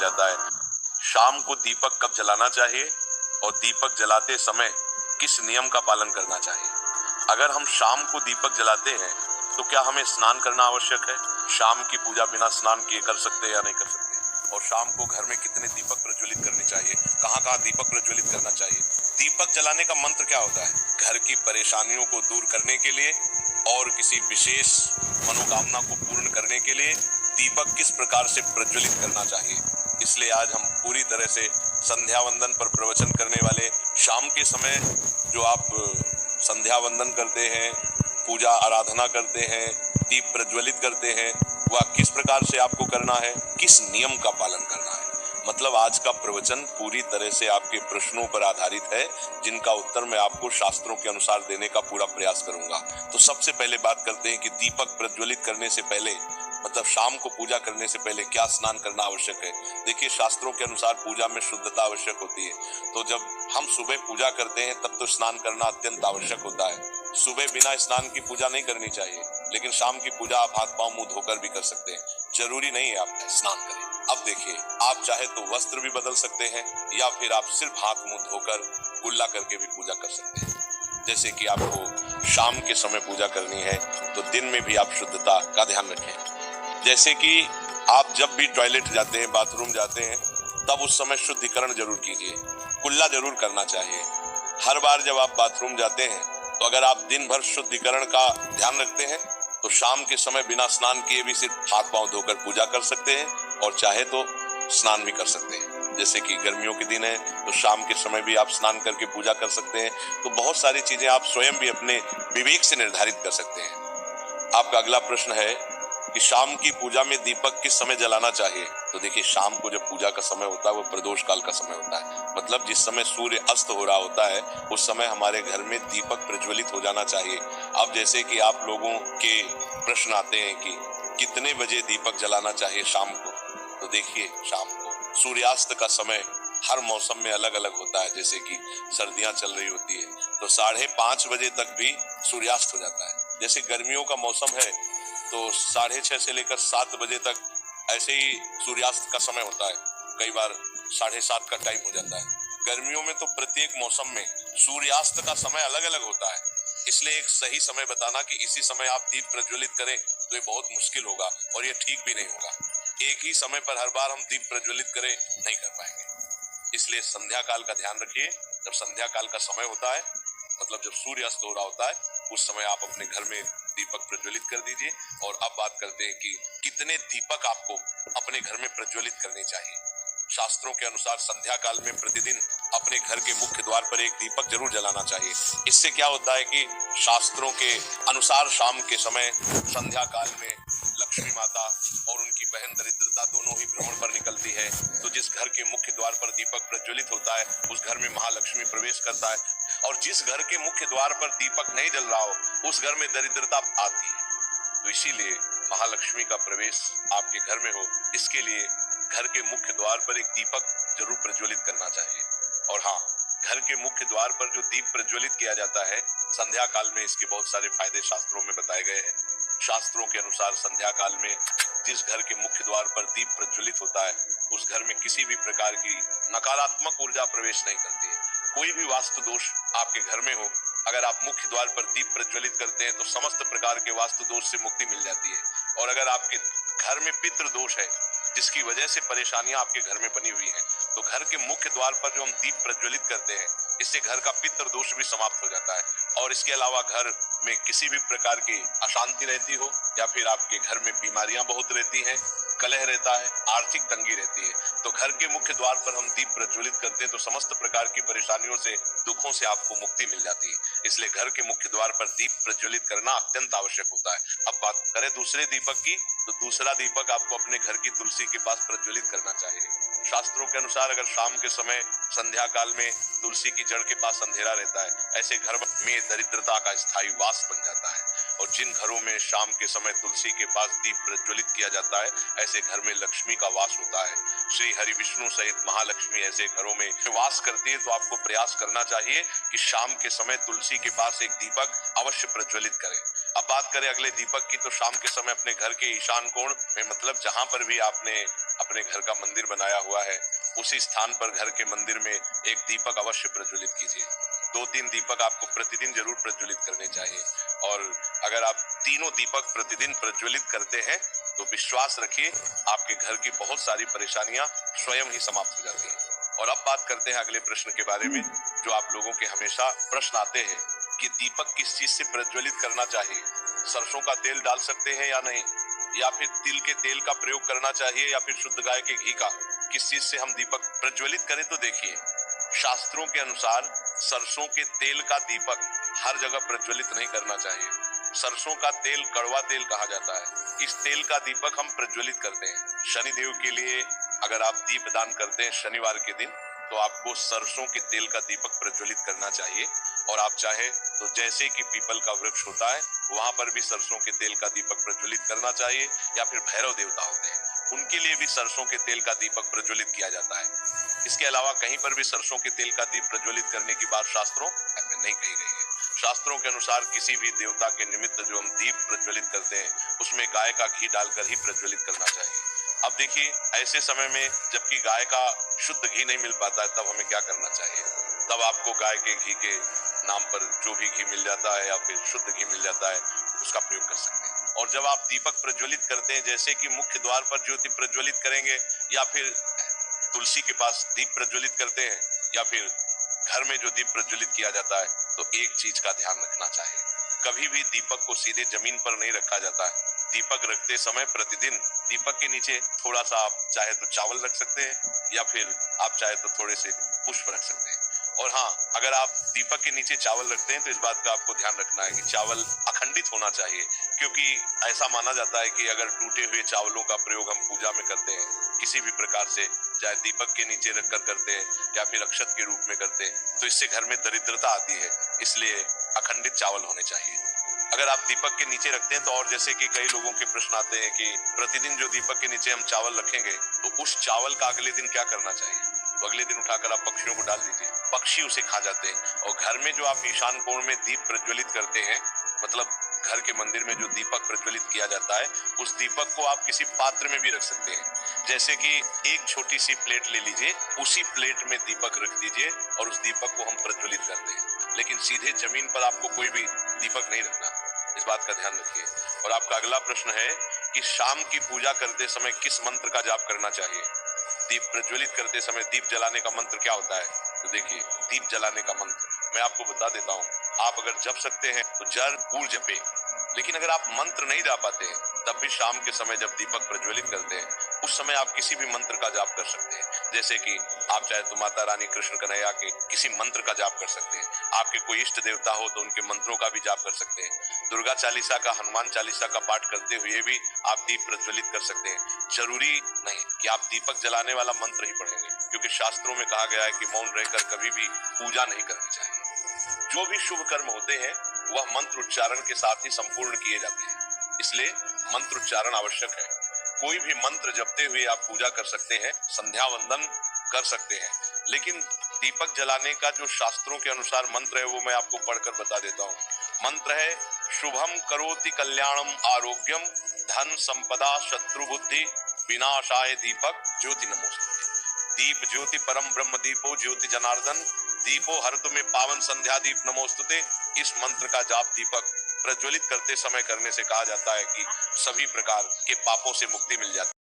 जाता है। शाम को दीपक कब जलाना चाहिए और दीपक जलाते समय किस नियम का पालन करना चाहिए। अगर हम शाम को दीपक जलाते हैं तो क्या हमें स्नान करना आवश्यक है? शाम की पूजा बिना स्नान किए कर सकते हैं या नहीं कर सकते? और शाम को घर में कितने दीपक प्रज्वलित करने चाहिए, कहाँ कहाँ दीपक प्रज्वलित करना चाहिए? दीपक जलाने का मंत्र क्या होता है? घर की परेशानियों को दूर करने के लिए और किसी विशेष मनोकामना को पूर्ण करने के लिए दीपक किस प्रकार से प्रज्वलित करना चाहिए। इसलिए आज हम पूरी तरह से संध्या वंदन पर प्रवचन करने वाले, शाम के समय जो आप संध्या वंदन करते हैं, पूजा आराधना करते हैं, दीप प्रज्वलित करते हैं, वह किस प्रकार से आपको करना है, किस नियम का पालन करना है। मतलब आज का प्रवचन पूरी तरह से आपके प्रश्नों पर आधारित है, जिनका उत्तर मैं आपको शास्त्रों के अनुसार देने का पूरा प्रयास करूंगा। तो सबसे पहले बात करते हैं कि दीपक प्रज्वलित करने से पहले, मतलब शाम को पूजा करने से पहले क्या स्नान करना आवश्यक है। देखिए, शास्त्रों के अनुसार पूजा में शुद्धता आवश्यक होती है। तो जब हम सुबह पूजा करते हैं तब तो स्नान करना अत्यंत आवश्यक होता है। सुबह बिना स्नान की पूजा नहीं करनी चाहिए, लेकिन शाम की पूजा आप हाथ पांव मुंह धोकर भी कर सकते हैं। जरूरी नहीं है आप स्नान करें। अब देखिए, आप चाहे तो वस्त्र भी बदल सकते हैं या फिर आप सिर्फ हाथ मुंह धोकर कुल्ला करके भी पूजा कर सकते हैं। जैसे कि आपको शाम के समय पूजा करनी है तो दिन में भी आप शुद्धता का ध्यान रखें। जैसे कि आप जब भी टॉयलेट जाते हैं, बाथरूम जाते हैं, तब उस समय शुद्धिकरण जरूर कीजिए, कुल्ला जरूर करना चाहिए। हर बार जब आप बाथरूम जाते हैं तो अगर आप दिन भर शुद्धिकरण का ध्यान रखते हैं तो शाम के समय बिना स्नान किए भी सिर्फ हाथ पांव धोकर पूजा कर सकते हैं और चाहे तो स्नान भी कर सकते हैं। जैसे कि गर्मियों के दिन है तो शाम के समय भी आप स्नान करके पूजा कर सकते हैं। तो बहुत सारी चीजें आप स्वयं भी अपने विवेक से निर्धारित कर सकते हैं। आपका अगला प्रश्न है कि शाम की पूजा में दीपक किस समय जलाना चाहिए। तो देखिए, शाम को जब पूजा का समय होता है वो प्रदोष काल का समय होता है, मतलब जिस समय सूर्य अस्त हो रहा होता है उस समय हमारे घर में दीपक प्रज्वलित हो जाना चाहिए। अब जैसे कि आप लोगों के प्रश्न आते हैं कि कितने बजे दीपक जलाना चाहिए शाम को, तो देखिए, शाम को सूर्यास्त का समय हर मौसम में अलग अलग होता है। जैसे कि सर्दियां चल रही होती है तो 5:30 बजे तक भी सूर्यास्त हो जाता है। जैसे गर्मियों का मौसम है तो 6:30 से लेकर 7 बजे तक ऐसे ही सूर्यास्त का समय होता है। कई बार 7:30 का टाइम हो जाता है। गर्मियों में तो प्रत्येक मौसम में सूर्यास्त का समय अलग अलग होता है। इसलिए एक सही समय बताना कि इसी समय आप दीप प्रज्वलित करें तो ये बहुत मुश्किल होगा और ये ठीक भी नहीं होगा। एक ही समय पर हर बार हम दीप प्रज्वलित करें नहीं कर पाएंगे। इसलिए संध्या काल का ध्यान रखिए। जब संध्या काल का समय होता है, मतलब जब सूर्य अस्त हो रहा होता है, उस समय आप अपने घर में दीपक प्रज्वलित कर दीजिए। और अब बात करते हैं कि कितने दीपक आपको अपने घर में प्रज्वलित करने चाहिए। शास्त्रों के अनुसार संध्या काल में प्रतिदिन अपने घर के मुख्य द्वार पर एक दीपक जरूर जलाना चाहिए। इससे क्या होता है कि शास्त्रों के अनुसार शाम के समय संध्या काल में लक्ष्मी माता और उनकी बहन दरिद्रता दोनों ही भ्रमण पर निकलती है। तो जिस घर के मुख्य द्वार पर दीपक प्रज्वलित होता है उस घर में महालक्ष्मी प्रवेश करता है, और जिस घर के मुख्य द्वार पर दीपक नहीं जल रहा हो उस घर में दरिद्रता आती है। तो इसीलिए महालक्ष्मी का प्रवेश आपके घर में हो, इसके लिए घर के मुख्य द्वार पर एक दीपक जरूर प्रज्वलित करना चाहिए। और हाँ, घर के मुख्य द्वार पर जो दीप प्रज्वलित किया जाता है संध्या काल में, इसके बहुत सारे फायदे शास्त्रों में बताए गए हैं। शास्त्रों के अनुसार संध्या काल में जिस घर के मुख्य द्वार पर दीप प्रज्वलित होता है उस घर में किसी भी प्रकार की नकारात्मक ऊर्जा प्रवेश नहीं करती है। कोई भी वास्तु दोष आपके घर में हो, अगर आप मुख्य द्वार पर दीप प्रज्वलित करते हैं तो समस्त प्रकार के वास्तु दोष से मुक्ति मिल जाती है। और अगर आपके घर में पितृ दोष है जिसकी वजह से परेशानियां आपके घर में बनी हुई हैं, तो घर के मुख्य द्वार पर जो हम दीप प्रज्वलित करते हैं इससे घर का पितृ दोष भी समाप्त हो जाता है। और इसके अलावा घर में किसी भी प्रकार की अशांति रहती हो या फिर आपके घर में बीमारियां बहुत रहती हैं, कलह रहता है, आर्थिक तंगी रहती है, तो घर के मुख्य द्वार पर हम दीप प्रज्वलित करते हैं तो समस्त प्रकार की परेशानियों से, दुखों से आपको मुक्ति मिल जाती है। इसलिए घर के मुख्य द्वार पर दीप प्रज्वलित करना अत्यंत आवश्यक होता है। अब बात करें दूसरे दीपक की, तो दूसरा दीपक आपको अपने घर की तुलसी के पास प्रज्वलित करना चाहिए। शास्त्रों के अनुसार अगर शाम के समय संध्या काल में तुलसी की जड़ के पास अंधेरा रहता है, ऐसे घर में दरिद्रता का स्थायी वास बन जाता है। और जिन घरों में शाम के समय तुलसी के पास दीप प्रज्वलित किया जाता है ऐसे घर में लक्ष्मी का वास होता है। श्री हरि विष्णु सहित महालक्ष्मी ऐसे घरों में वास करती है। तो आपको प्रयास करना चाहिए कि शाम के समय तुलसी के पास एक दीपक अवश्य प्रज्वलित करें। अब बात करें अगले दीपक की, तो शाम के समय अपने घर के ईशान कोण में, मतलब जहां पर भी आपने अपने घर का मंदिर बनाया हुआ है, उसी स्थान पर घर के मंदिर में एक दीपक अवश्य प्रज्वलित कीजिए। 2-3 दीपक आपको प्रतिदिन जरूर प्रज्वलित करने चाहिए। और अगर आप तीनों दीपक प्रतिदिन प्रज्वलित करते हैं तो विश्वास रखिए आपके घर की बहुत सारी परेशानियां स्वयं ही समाप्त हो जाती हैं। और अब बात करते हैं अगले प्रश्न के बारे में, जो आप लोगों के हमेशा प्रश्न आते हैं कि दीपक किस चीज से प्रज्वलित करना चाहिए। सरसों का तेल डाल सकते हैं या नहीं, या फिर तिल के तेल का प्रयोग करना चाहिए, या फिर शुद्ध गाय के घी का, किस चीज से हम दीपक प्रज्वलित करें। तो देखिए, शास्त्रों के अनुसार सरसों के तेल का दीपक हर जगह प्रज्वलित नहीं करना चाहिए। सरसों का तेल कड़वा तेल कहा जाता है, इस तेल का दीपक हम प्रज्वलित करते हैं। शनिदेव के लिए अगर आप दीप दान करते हैं शनिवार के दिन, तो आपको सरसों के तेल का दीपक प्रज्वलित करना चाहिए। और आप चाहे तो जैसे कि पीपल का वृक्ष होता है, वहां पर भी सरसों के तेल का दीपक प्रज्वलित करना चाहिए। या फिर भैरव देवता होते हैं, उनके लिए भी सरसों के तेल का दीपक प्रज्वलित किया जाता है। इसके अलावा कहीं पर भी सरसों के तेल का दीप प्रज्वलित करने की बात शास्त्रों में नहीं कही गई है। शास्त्रों के अनुसार किसी भी देवता के निमित्त जो हम दीप प्रज्वलित करते हैं, उसमें गाय का घी डालकर ही प्रज्वलित करना चाहिए। अब देखिए, ऐसे समय में जबकि गाय का शुद्ध घी नहीं मिल पाता है, तब हमें क्या करना चाहिए। तब आपको गाय के घी के नाम पर जो भी घी मिल जाता है या फिर शुद्ध घी मिल जाता है, उसका प्रयोग कर सकते हैं। और जब आप दीपक प्रज्वलित करते हैं, जैसे कि मुख्य द्वार पर ज्योति प्रज्वलित करेंगे, या फिर तुलसी के पास दीप प्रज्वलित करते हैं, या फिर घर में जो दीप प्रज्वलित किया जाता है, तो एक चीज का ध्यान रखना चाहिए, कभी भी दीपक को सीधे जमीन पर नहीं रखा जाता है। दीपक रखते समय प्रतिदिन दीपक के नीचे थोड़ा सा आप चाहे तो चावल रख सकते हैं, या फिर आप चाहे तो थोड़े से पुष्प रख सकते हैं। और हाँ, अगर आप दीपक के नीचे चावल रखते हैं तो इस बात का आपको ध्यान रखना है कि चावल अखंडित होना चाहिए, क्योंकि ऐसा माना जाता है कि अगर टूटे हुए चावलों का प्रयोग हम पूजा में करते हैं किसी भी प्रकार से, चाहे दीपक के नीचे रखकर करते हैं या फिर अक्षत के रूप में करते हैं, तो इससे घर में दरिद्रता आती है। इसलिए अखंडित चावल होने चाहिए। अगर आप दीपक के नीचे रखते हैं तो, और जैसे कि कई लोगों के प्रश्न आते हैं कि प्रतिदिन जो दीपक के नीचे हम चावल रखेंगे, तो उस चावल का अगले दिन क्या करना चाहिए। तो अगले दिन उठाकर आप पक्षियों को डाल दीजिए, पक्षी उसे खा जाते हैं। और घर में जो आप ईशान कोण में दीप प्रज्वलित करते हैं, मतलब घर के मंदिर में जो दीपक प्रज्वलित किया जाता है, उस दीपक को आप किसी पात्र में भी रख सकते हैं। जैसे कि एक छोटी सी प्लेट ले लीजिए, उसी प्लेट में दीपक रख दीजिए और उस दीपक को हम प्रज्वलित करते हैं। लेकिन सीधे जमीन पर आपको कोई भी दीपक नहीं रखना, इस बात का ध्यान रखिए। और आपका अगला प्रश्न है कि शाम की पूजा करते समय किस मंत्र का जाप करना चाहिए। दीप प्रज्वलित करते समय दीप जलाने का मंत्र क्या होता है। तो देखिए, दीप जलाने का मंत्र मैं आपको बता देता हूँ। आप अगर जप सकते हैं तो जरूर जपे, लेकिन अगर आप मंत्र नहीं जा पाते हैं, तब भी शाम के समय जब दीपक प्रज्वलित करते हैं, उस समय आप किसी भी मंत्र का जाप कर सकते हैं। जैसे कि आप चाहे तो माता रानी कृष्ण कन्हैया के किसी मंत्र का जाप कर सकते हैं। आपके कोई इष्ट देवता हो तो उनके मंत्रों का भी जाप कर सकते हैं। दुर्गा चालीसा का, हनुमान चालीसा का पाठ करते हुए भी आप दीप प्रज्वलित कर सकते हैं। जरूरी नहीं कि आप दीपक जलाने वाला मंत्र ही पढ़ेंगे, क्योंकि शास्त्रों में कहा गया है कि मौन रहकर कभी भी पूजा नहीं करनी चाहिए। जो भी शुभ कर्म होते हैं वह मंत्र उच्चारण के साथ ही संपूर्ण किए जाते हैं, इसलिए मंत्र उच्चारण आवश्यक है। कोई भी मंत्र जपते हुए आप पूजा कर सकते हैं, संध्या वंदन कर सकते हैं। लेकिन दीपक जलाने का जो शास्त्रों के अनुसार मंत्र है, वो मैं आपको पढ़कर बता देता हूँ। मंत्र है, शुभम करोति कल्याणम आरोग्यम धन संपदा शत्रु बुद्धि विनाशाय दीपक ज्योति नमोस्तुते। दीप ज्योति परम ब्रह्म दीपो ज्योति जनार्दन दीपो हरतु में पावन संध्या दीप नमोस्तुते। इस मंत्र का जाप दीपक प्रज्वलित करते समय करने से कहा जाता है कि सभी प्रकार के पापों से मुक्ति मिल जाती है।